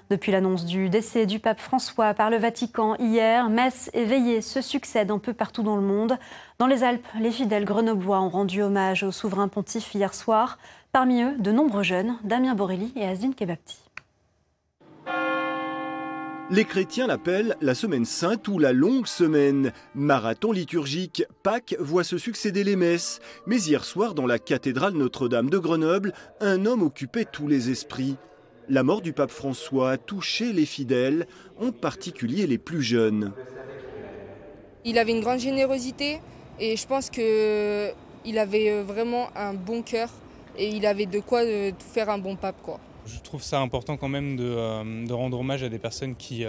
Depuis l'annonce du décès du pape François par le Vatican hier, messes et veillées se succèdent un peu partout dans le monde. Dans les Alpes, les fidèles grenoblois ont rendu hommage au souverain pontife hier soir. Parmi eux, de nombreux jeunes, Damien Borelli et Asdine Kebapti. Les chrétiens l'appellent la semaine sainte ou la longue semaine. Marathon liturgique, Pâques voit se succéder les messes. Mais hier soir, dans la cathédrale Notre-Dame de Grenoble, un homme occupait tous les esprits. La mort du pape François a touché les fidèles, en particulier les plus jeunes. Il avait une grande générosité et je pense qu'il avait vraiment un bon cœur et il avait de quoi faire un bon pape, quoi. Je trouve ça important quand même de rendre hommage à des personnes qui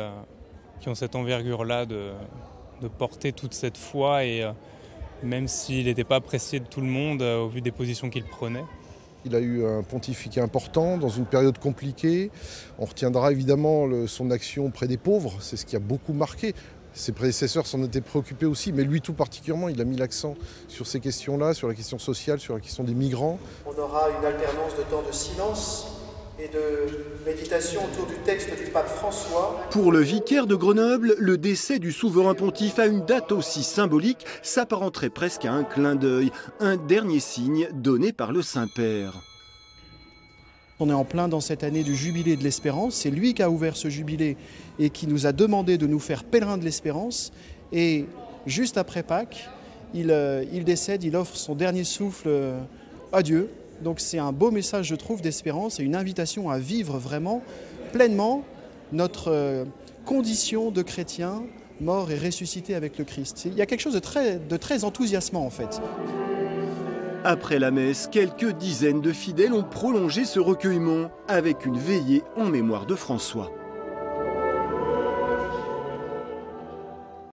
ont cette envergure-là, de porter toute cette foi, et même s'il n'était pas apprécié de tout le monde au vu des positions qu'il prenait. Il a eu un pontificat important dans une période compliquée. On retiendra évidemment son action auprès des pauvres, c'est ce qui a beaucoup marqué. Ses prédécesseurs s'en étaient préoccupés aussi, mais lui tout particulièrement, il a mis l'accent sur ces questions-là, sur la question sociale, sur la question des migrants. On aura une alternance de temps de silence et de méditation autour du texte du pape François. Pour le vicaire de Grenoble, le décès du souverain pontife à une date aussi symbolique s'apparenterait presque à un clin d'œil, un dernier signe donné par le Saint-Père. On est en plein dans cette année du jubilé de l'espérance. C'est lui qui a ouvert ce jubilé et qui nous a demandé de nous faire pèlerins de l'espérance. Et juste après Pâques, il décède, il offre son dernier souffle à Dieu. Donc c'est un beau message, je trouve, d'espérance et une invitation à vivre vraiment pleinement notre condition de chrétien mort et ressuscité avec le Christ. Il y a quelque chose de très enthousiasmant en fait. Après la messe, quelques dizaines de fidèles ont prolongé ce recueillement avec une veillée en mémoire de François.